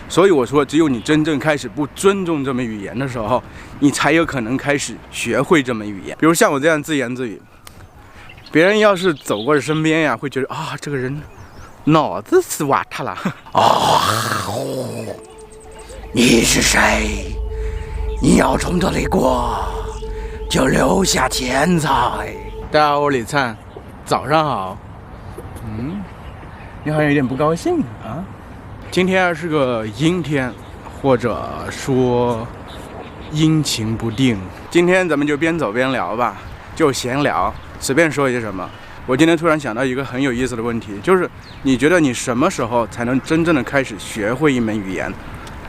所以我说，只有你真正开始不尊重这门语言的时候，你才有可能开始学会这门语言。比如像我这样自言自语，别人要是走过身边呀，会觉得啊，这个人脑子是瓦塌了。你是谁？你要从这里过，就留下钱财。大家好，我李灿，早上好。你好像有点不高兴啊。今天是个阴天，或者说阴晴不定。今天咱们就边走边聊吧，就闲聊，随便说一些什么。我今天突然想到一个很有意思的问题，就是你觉得你什么时候才能真正的开始学会一门语言，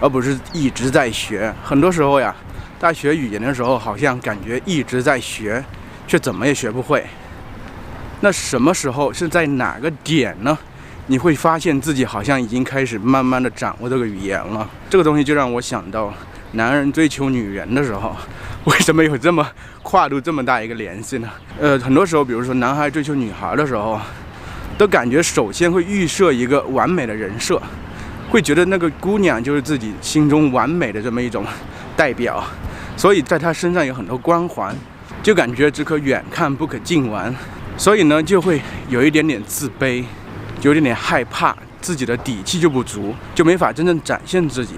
而不是一直在学？很多时候呀，大家学语言的时候，好像感觉一直在学，却怎么也学不会。那什么时候是在哪个点呢？你会发现自己好像已经开始慢慢的掌握这个语言了。这个东西就让我想到，男人追求女人的时候，为什么有这么跨度这么大一个联系呢？很多时候，比如说男孩追求女孩的时候，都感觉首先会预设一个完美的人设，会觉得那个姑娘就是自己心中完美的这么一种代表，所以在她身上有很多光环，就感觉只可远看不可近玩，所以呢就会有一点点自卑。有点害怕，自己的底气就不足，就没法真正展现自己。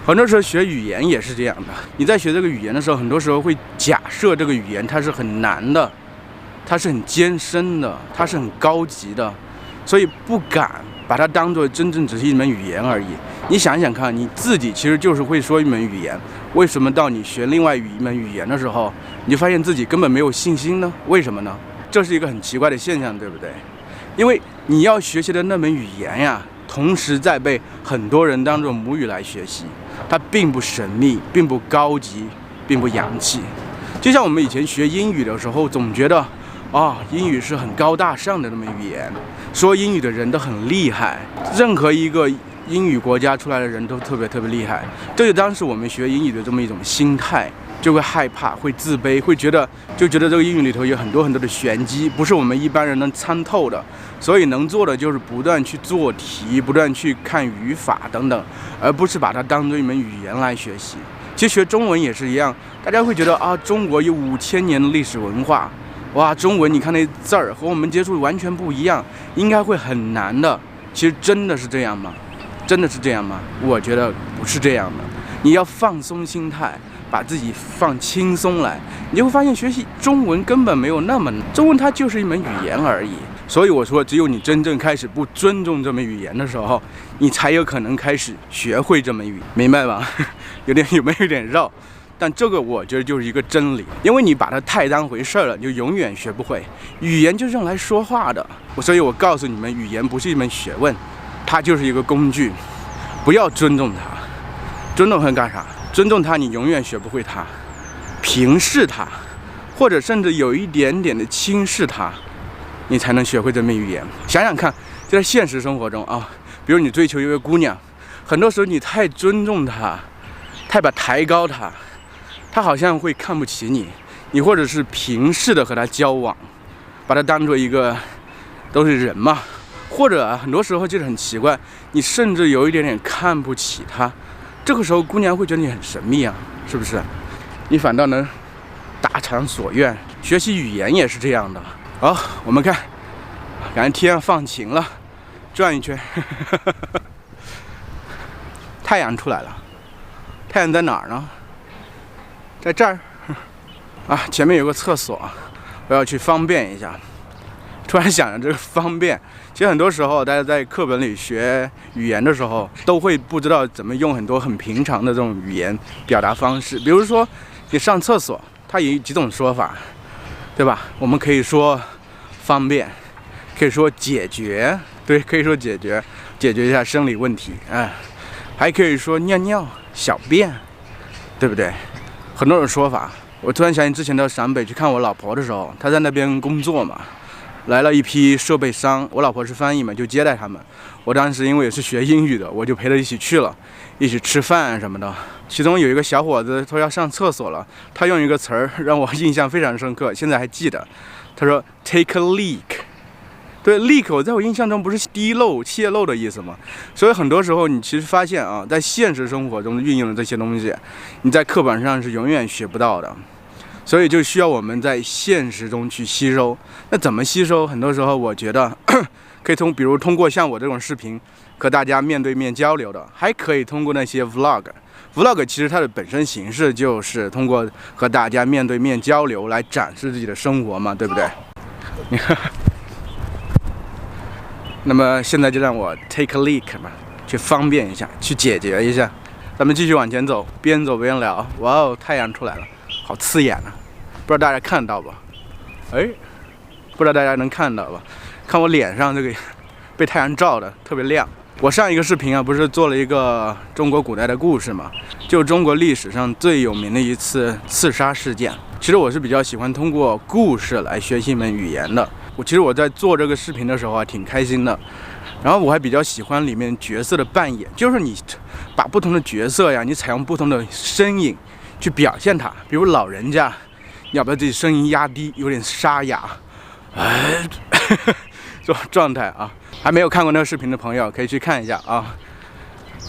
很多时候学语言也是这样的，你在学这个语言的时候，很多时候会假设这个语言它是很难的，它是很艰深的，它是很高级的，所以不敢把它当作真正只是一门语言而已。你想想看，你自己其实就是会说一门语言，为什么到你学另外一门语言的时候，你就发现自己根本没有信心呢？为什么呢？这是一个很奇怪的现象，对不对？因为你要学习的那门语言呀，同时在被很多人当作母语来学习，它并不神秘，并不高级，并不洋气。就像我们以前学英语的时候，总觉得英语是很高大上的那门语言，说英语的人都很厉害，任何一个英语国家出来的人都特别厉害。这就当时我们学英语的这么一种心态。就会害怕，会自卑，会觉得这个英语里头有很多的玄机，不是我们一般人能参透的，所以能做的就是不断去做题，不断去看语法等等，而不是把它当做一门语言来学习。其实学中文也是一样，大家会觉得中国有5000年的历史文化，哇，中文你看那字儿和我们接触完全不一样，应该会很难的。其实真的是这样吗？真的是这样吗？我觉得不是这样的。你要放松心态，把自己放轻松来，你就会发现学习中文根本没有那么难，中文它就是一门语言而已。所以我说，只有你真正开始不尊重这门语言的时候，你才有可能开始学会这门语言，明白吧？有没有点绕？但这个我觉得就是一个真理，因为你把它太当回事了，你就永远学不会。语言就是用来说话的，所以我告诉你们，语言不是一门学问，它就是一个工具，不要尊重它。尊重它干啥？尊重它，你永远学不会它；平视它，或者甚至有一点点的轻视它，你才能学会这门语言。想想看，就在现实生活中比如你追求一个姑娘，很多时候你太尊重她，太抬高她，她好像会看不起你，你或者是平视的和她交往，把她当做一个都是人嘛，或者很多时候就是很奇怪，你甚至有一点点看不起她。这个时候姑娘会觉得你很神秘是不是？你反倒能大偿所愿。学习语言也是这样的。好，我们看，感觉天放晴了，转一圈。太阳出来了，太阳在哪儿呢？在这儿。前面有个厕所，我要去方便一下。突然想着这个方便，其实很多时候大家在课本里学语言的时候，都会不知道怎么用很多很平常的这种语言表达方式。比如说你上厕所，它有几种说法，对吧？我们可以说方便，可以说解决，对，可以说解决一下生理问题，还可以说尿尿、小便，对不对？很多种说法。我突然想起之前到陕北去看我老婆的时候，她在那边工作嘛。来了一批设备商，我老婆是翻译嘛，就接待他们。我当时因为也是学英语的，我就陪他一起去了，一起吃饭什么的。其中有一个小伙子说要上厕所了，他用一个词儿让我印象非常深刻，现在还记得。他说 take a leak，对 leak 在我印象中不是滴漏、泄漏的意思吗？所以很多时候你其实发现啊，在现实生活中运用的这些东西，你在课本上是永远学不到的。所以就需要我们在现实中去吸收。那怎么吸收？很多时候我觉得可以比如通过像我这种视频和大家面对面交流的，还可以通过那些 vlog。vlog 其实它的本身形式就是通过和大家面对面交流来展示自己的生活嘛，对不对？那么现在就让我 take a leak 吧，去方便一下，去解决一下。咱们继续往前走，边走边聊。哇哦，太阳出来了，好刺眼啊！不知道大家看到吧？哎，不知道大家能看到吧？看我脸上这个被太阳照的特别亮。我上一个视频啊，不是做了一个中国古代的故事嘛？就中国历史上最有名的一次刺杀事件。其实我是比较喜欢通过故事来学习一门语言的。其实我在做这个视频的时候啊，挺开心的。然后我还比较喜欢里面角色的扮演，就是你把不同的角色呀，你采用不同的声音去表现它。比如老人家，你要把自己声音压低，有点沙哑，这种状态啊。还没有看过那个视频的朋友可以去看一下啊。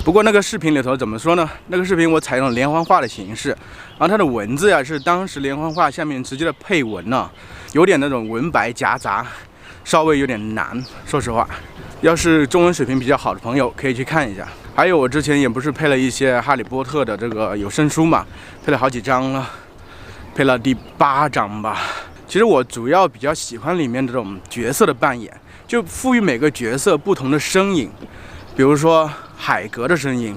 不过那个视频里头怎么说呢？那个视频我采用了连环画的形式，然后它的文字呀是当时连环画下面直接的配文呢，有点那种文白夹杂，稍微有点难。说实话，要是中文水平比较好的朋友可以去看一下。还有我之前也不是配了一些哈利波特的这个有声书嘛，配了好几章了，配了第8章吧。其实我主要比较喜欢里面这种角色的扮演，就赋予每个角色不同的声音。比如说海格的声音，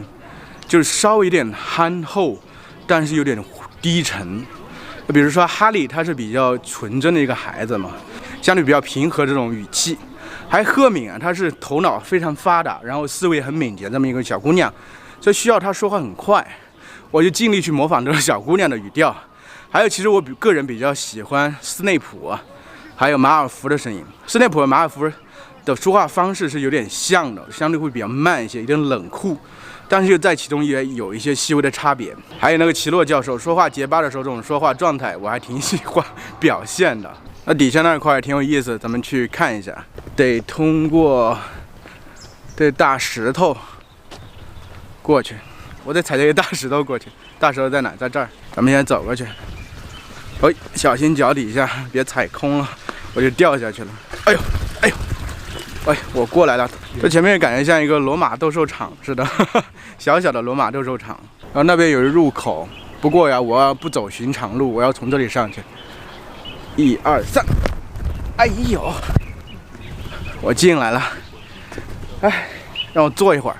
就是稍微有点憨厚，但是有点低沉。比如说哈利，他是比较纯真的一个孩子嘛，相对比较平和这种语气。还赫敏啊，她是头脑非常发达，然后思维很敏捷这么一个小姑娘，所以需要她说话很快。我就尽力去模仿这个小姑娘的语调。还有，其实我个人比较喜欢斯内普，还有马尔福的声音。斯内普和马尔福的说话方式是有点像的，相对会比较慢一些，有点冷酷，但是又在其中也有一些细微的差别。还有那个奇洛教授说话结巴的时候，这种说话状态我还挺喜欢表现的。那底下那块挺有意思，咱们去看一下。得通过这大石头过去，我得踩这个大石头过去。大石头在哪？在这儿。咱们现在走过去。哎，小心脚底下别踩空了，我就掉下去了。哎呦，哎呦！哎，我过来了。这前面感觉像一个罗马斗兽场似的，小小的罗马斗兽场。然后那边有一入口，不过呀，我要不走寻常路，我要从这里上去。1、2、3，哎呦，我进来了。哎，让我坐一会儿。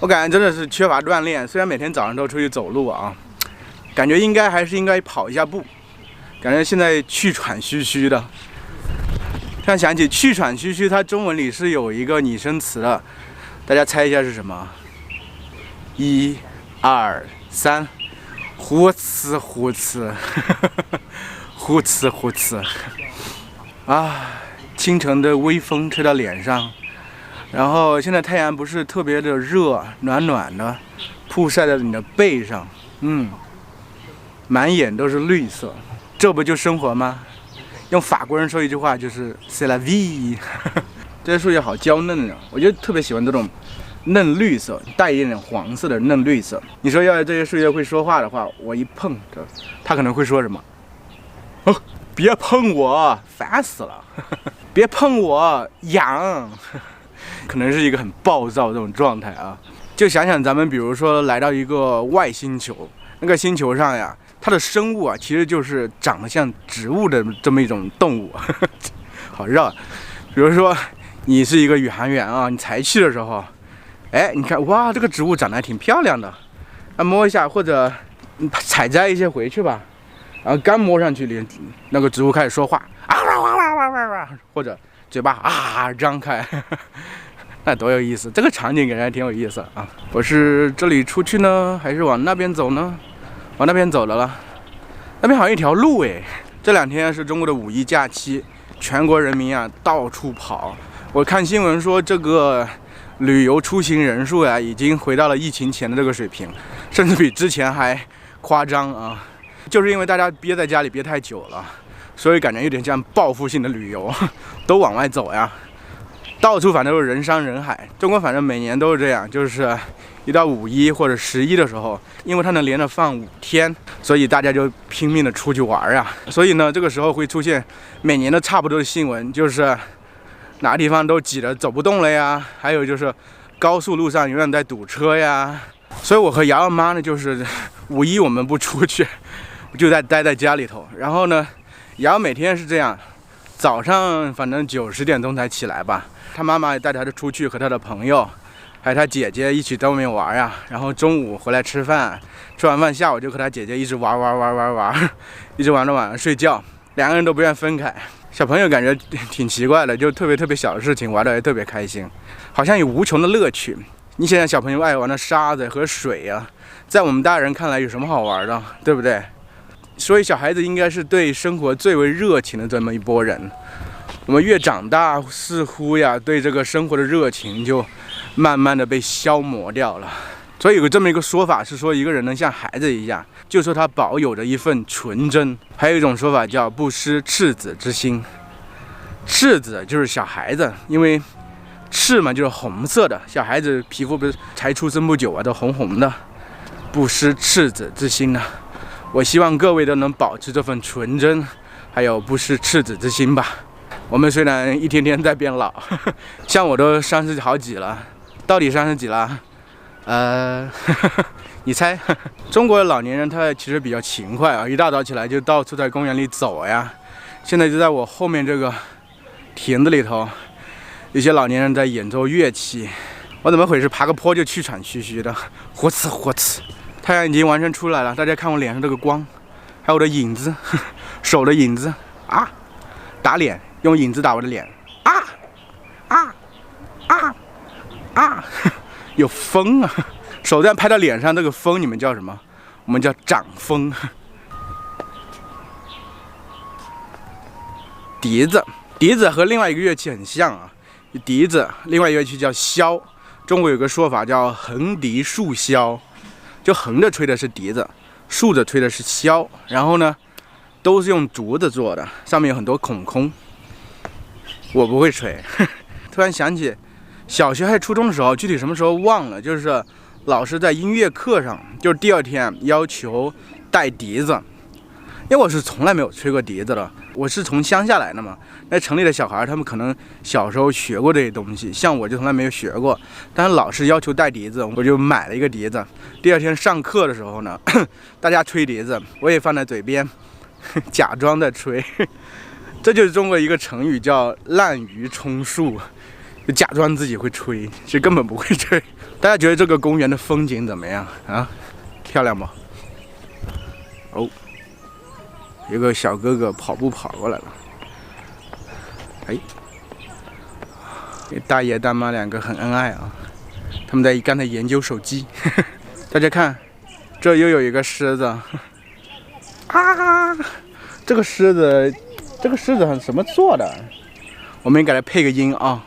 我感觉真的是缺乏锻炼，虽然每天早上都出去走路啊，感觉还是应该跑一下步。感觉现在气喘吁吁的。突然想起气喘吁吁，它中文里是有一个拟声词的，大家猜一下是什么？1、2、3，呼哧呼哧，呼哧呼哧。啊，清晨的微风吹到脸上，然后现在太阳不是特别的热，暖暖的，曝晒在你的背上，满眼都是绿色，这不就生活吗？用法国人说一句话就是 "C'est la vie"， 这些树叶好娇嫩啊，我就特别喜欢这种嫩绿色，带一点点黄色的嫩绿色。你说要是这些树叶会说话的话，我一碰着，它可能会说什么？哦，别碰我，烦死了！别碰我，痒！可能是一个很暴躁这种状态啊。就想想咱们比如说来到一个外星球，那个星球上呀。它的生物啊，其实就是长得像植物的这么一种动物，好绕。比如说，你是一个宇航员啊，你才去的时候，哎，你看，哇，这个植物长得还挺漂亮的，摸一下或者采摘一些回去吧。然后刚摸上去，那个植物开始说话，或者嘴巴张开，那多有意思！这个场景感觉还挺有意思啊。我是这里出去呢，还是往那边走呢？往那边走了，那边好像一条路哎。这2天是中国的5一假期，全国人民啊到处跑。我看新闻说，这个旅游出行人数呀，已经回到了疫情前的这个水平，甚至比之前还夸张啊。就是因为大家憋在家里憋太久了，所以感觉有点像报复性的旅游，都往外走呀，到处反正都是人山人海。中国反正每年都是这样，就是一到5·1或者11的时候，因为它能连着放5天，所以大家就拼命的出去玩呀。所以呢，这个时候会出现每年都差不多的新闻，就是哪个地方都挤得走不动了呀，还有就是高速路上永远在堵车呀。所以我和瑶瑶妈呢，就是5·1我们不出去，就待在家里头。然后呢，瑶瑶每天是这样，早上反正9、10点钟才起来吧，她妈妈也带她出去和她的朋友还有她姐姐一起在外面玩呀。然后中午回来吃饭，吃完饭下午就和她姐姐一直玩，一直玩到晚上睡觉，两个人都不愿分开。小朋友感觉挺奇怪的，就特别小的事情玩得也特别开心，好像有无穷的乐趣。你现在小朋友爱玩的沙子和水啊，在我们大人看来有什么好玩的，对不对？所以小孩子应该是对生活最为热情的这么一拨人。我们越长大，似乎呀对这个生活的热情就慢慢的被消磨掉了。所以有这么一个说法是说，一个人能像孩子一样，就说他保有着一份纯真。还有一种说法叫不失赤子之心。赤子就是小孩子，因为赤嘛就是红色的，小孩子皮肤不是才出生不久啊，都红红的，不失赤子之心啊。我希望各位都能保持这份纯真，还有不失赤子之心吧。我们虽然一天天在变老，像我都30好几了，到底30几了？你猜？中国的老年人他其实比较勤快啊，一大早起来就到处在公园里走呀。现在就在我后面这个亭子里头，有些老年人在演奏乐器。我怎么回事？爬个坡就气喘吁吁的，呼哧呼哧。太阳已经完全出来了，大家看我脸上这个光，还有我的影子，手的影子啊，打脸，用影子打我的脸啊，有风啊！手这样拍到脸上，这个风你们叫什么？我们叫掌风。笛子，笛子和另外一个乐器很像啊，笛子，另外一个乐器叫箫。中国有个说法叫横笛竖箫，就横着吹的是笛子，竖着吹的是箫。然后呢，都是用竹子做的，上面有很多孔孔。我不会吹，突然想起小学还是初中的时候，具体什么时候忘了，就是老师在音乐课上，就是第2天要求带笛子。因为我是从来没有吹过笛子的，我是从乡下来的嘛。那城里的小孩，他们可能小时候学过这些东西，像我就从来没有学过。但是老师要求带笛子，我就买了一个笛子。第2天上课的时候呢，大家吹笛子，我也放在嘴边，假装在吹。这就是中国一个成语叫滥竽充数，就假装自己会吹，其实根本不会吹。大家觉得这个公园的风景怎么样啊？漂亮不？哦。有个小哥哥跑步跑过来了，哎，大爷大妈2个很恩爱啊，他们刚才研究手机。大家看，这又有一个狮子啊！这个狮子很什么做的？我们给它配个音啊！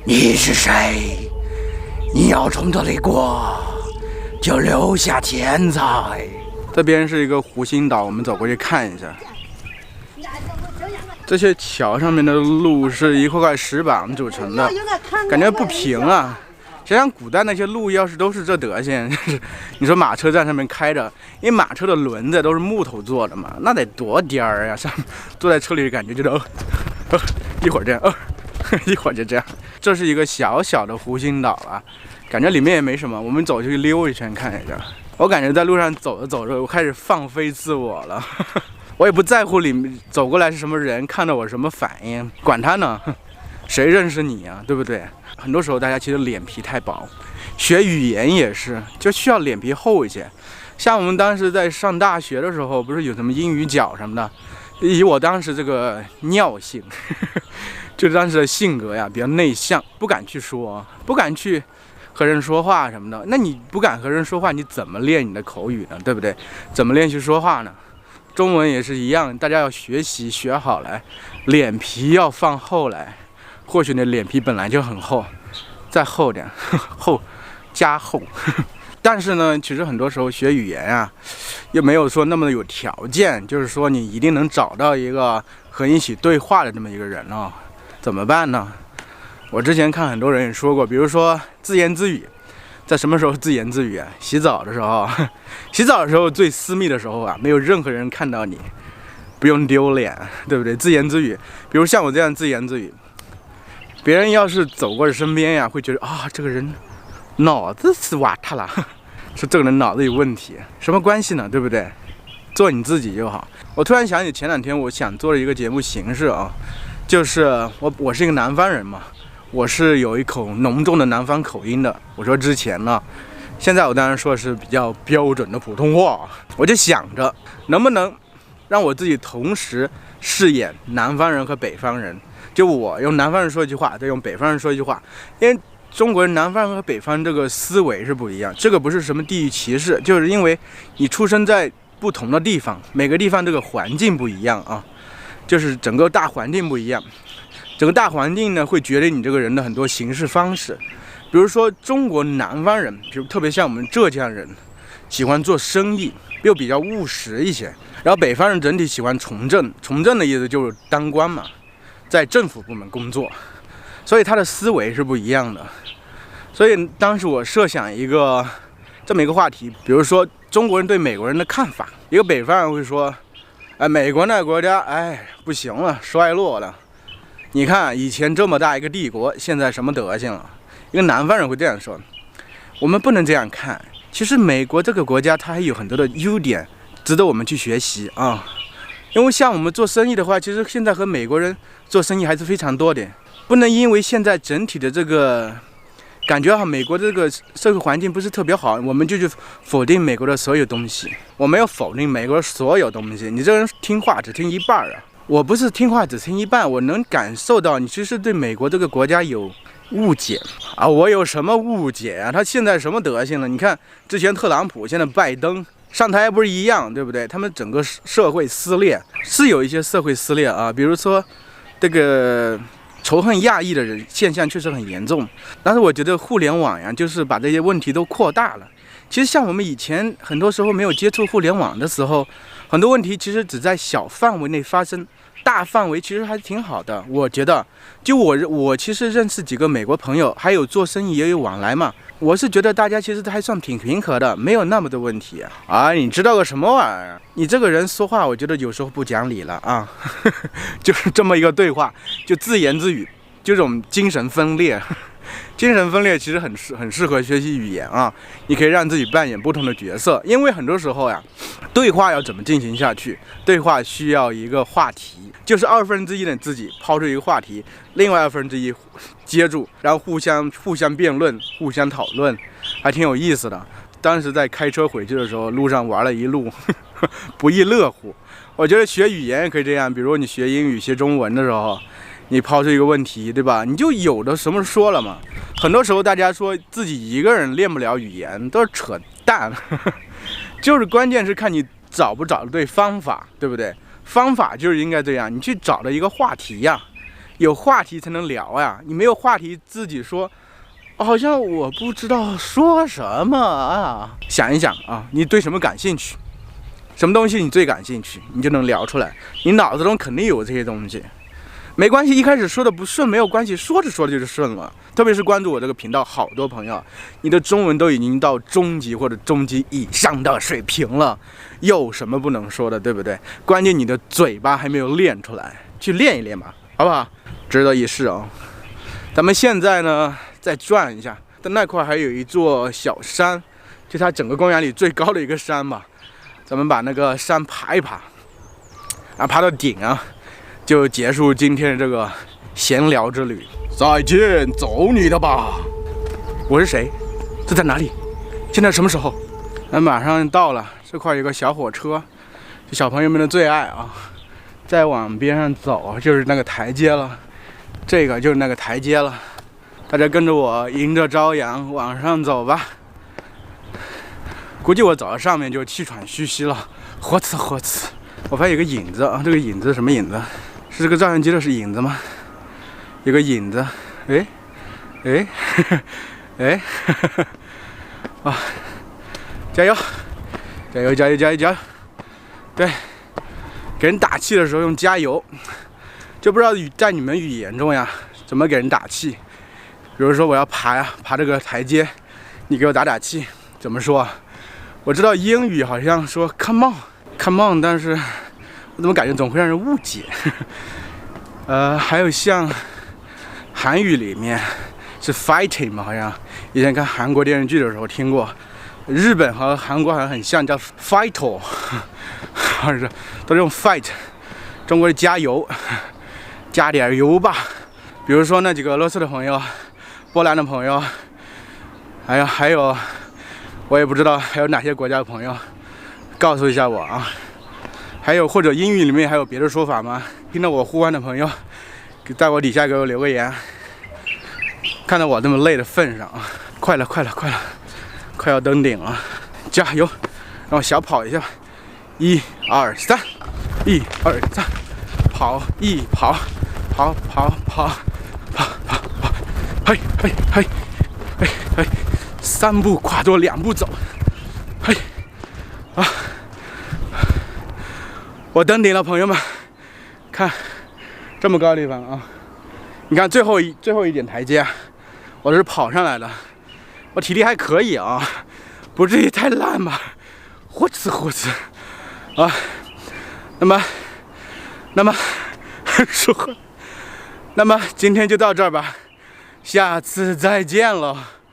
你是谁？你要从这里过，就留下钱财。这边是一个湖心岛，我们走过去看一下。这些桥上面的路是一块石板组成的，感觉不平啊。想想古代那些路，要是都是这德行，你说马车在上面开着，因为马车的轮子都是木头做的嘛，那得多颠儿呀！上坐在车里感觉就是一会儿这样，一会儿就这样。这是一个小小的湖心岛啊，感觉里面也没什么，我们走去溜一圈看一下。我感觉在路上走着走着，我开始放飞自我了。我也不在乎里面走过来是什么人，看到我什么反应，管他呢，谁认识你啊，对不对？很多时候大家其实脸皮太薄，学语言也是，就需要脸皮厚一些。像我们当时在上大学的时候，不是有什么英语角什么的，以我当时这个尿性，就是当时的性格呀，比较内向，不敢去说，不敢去和人说话什么的。那你不敢和人说话，你怎么练你的口语呢？对不对？怎么练习说话呢？中文也是一样，大家要学习学好来，脸皮要放厚来。或许你的脸皮本来就很厚，再厚点，厚加厚。但是呢，其实很多时候学语言啊，又没有说那么有条件，就是说你一定能找到一个和你一起对话的这么一个人啊，怎么办呢？我之前看很多人也说过，比如说自言自语，在什么时候自言自语啊？洗澡的时候，洗澡的时候最私密的时候啊，没有任何人看到你，不用丢脸，对不对？自言自语，比如像我这样自言自语，别人要是走过身边呀，会觉得啊，这个人脑子是瓦塌了，是这个人脑子有问题，什么关系呢？对不对？做你自己就好。我突然想起前2天我想做的一个节目形式啊，就是我是一个南方人嘛。我是有一口浓重的南方口音的。我说之前呢，现在我当然说的是比较标准的普通话。我就想着能不能让我自己同时饰演南方人和北方人，就我用南方人说一句话，再用北方人说一句话，因为中国人南方和北方这个思维是不一样，这个不是什么地域歧视，就是因为你出生在不同的地方，每个地方这个环境不一样啊，就是整个大环境不一样。整个大环境呢，会决定你这个人的很多行事方式。比如说中国南方人，比如特别像我们浙江人，喜欢做生意，又比较务实一些。然后北方人整体喜欢从政，从政的意思就是当官嘛，在政府部门工作，所以他的思维是不一样的。所以当时我设想这么一个话题，比如说中国人对美国人的看法，一个北方人会说，美国那个国家，不行了，衰落了。你看以前这么大一个帝国，现在什么德行了？一个南方人会这样说。我们不能这样看，其实美国这个国家它还有很多的优点值得我们去学习啊。因为像我们做生意的话，其实现在和美国人做生意还是非常多的，不能因为现在整体的这个感觉美国这个社会环境不是特别好，我们就去否定美国的所有东西。我没有否定美国所有东西，你这人听话只听一半啊。我不是听话只听一半，我能感受到你其实对美国这个国家有误解啊。我有什么误解啊？他现在什么德行了？你看之前特朗普，现在拜登上台不是一样，对不对？他们整个社会撕裂是有一些社会撕裂啊，比如说这个仇恨亚裔的人现象确实很严重。但是我觉得互联网呀，就是把这些问题都扩大了。其实像我们以前很多时候没有接触互联网的时候，很多问题其实只在小范围内发生，大范围其实还是挺好的。我觉得，就我其实认识几个美国朋友，还有做生意也有往来嘛。我是觉得大家其实还算挺平和的，没有那么多问题啊。你知道个什么玩意儿？你这个人说话，我觉得有时候不讲理了啊。就是这么一个对话，就自言自语，就这种精神分裂。精神分裂其实很适合学习语言啊，你可以让自己扮演不同的角色，因为很多时候呀，对话要怎么进行下去？对话需要一个话题，就是1/2的自己抛出一个话题，另外1/2接住，然后互相辩论、互相讨论，还挺有意思的。当时在开车回去的时候，路上玩了一路，不亦乐乎。我觉得学语言也可以这样，比如你学英语、学中文的时候。你抛出一个问题，对吧？你就有的什么说了嘛。很多时候大家说自己一个人练不了语言，都是扯淡。就是关键是看你找不找得对方法，对不对？方法就是应该这样，你去找到一个话题呀，有话题才能聊呀。你没有话题，自己说，好像我不知道说什么啊。想一想啊，你对什么感兴趣？什么东西你最感兴趣，你就能聊出来。你脑子中肯定有这些东西。没关系，一开始说的不顺没有关系，说着说着就是顺了。特别是关注我这个频道，好多朋友，你的中文都已经到中级或者中级以上的水平了，有什么不能说的，对不对？关键你的嘴巴还没有练出来，去练一练吧，好不好？值得一试哦。咱们现在呢，再转一下，在那块还有一座小山，就它整个公园里最高的一个山吧。咱们把那个山爬一爬，啊，爬到顶啊。就结束今天的这个闲聊之旅。再见，走你的吧！我是谁？这在哪里？现在什么时候？马上到了，这块有个小火车，是小朋友们的最爱啊。再往边上走就是那个台阶了，这个就是那个台阶了。大家跟着我迎着朝阳往上走吧。估计我走到上面就气喘吁吁了，呵呲呵呲。我发现有个影子啊，这个影子什么影子？是这个照相机的是影子吗？有个影子，哎，啊，加油，加油，加油，加油，加油！对，给人打气的时候用加油，就不知道在你们语言中呀，怎么给人打气？比如说我要爬这个台阶，你给我打气，怎么说？我知道英语好像说 come on，come on， 但是我怎么感觉总会让人误解？还有像韩语里面是 fighting 嘛，好像以前看韩国电视剧的时候听过。日本和韩国好像很像，叫 fight， 好像是都是用 fight。中国的加油，加点油吧。比如说那几个俄罗斯的朋友、波兰的朋友，还有我也不知道还有哪些国家的朋友，告诉一下我啊。还有或者英语里面还有别的说法吗？听到我呼唤的朋友，在我底下给我留个言。看到我这么累的份上啊，快了，快要登顶了，加油！让我小跑一下吧，1、2、3，1、2、3，跑，嘿，3步跨多2步走，嘿，啊！我登顶了，朋友们，看这么高的地方啊！你看最后一点台阶，我这是跑上来的，我体力还可以啊，不至于太烂吧？呼哧啊！那么说，那么今天就到这儿吧，下次再见了。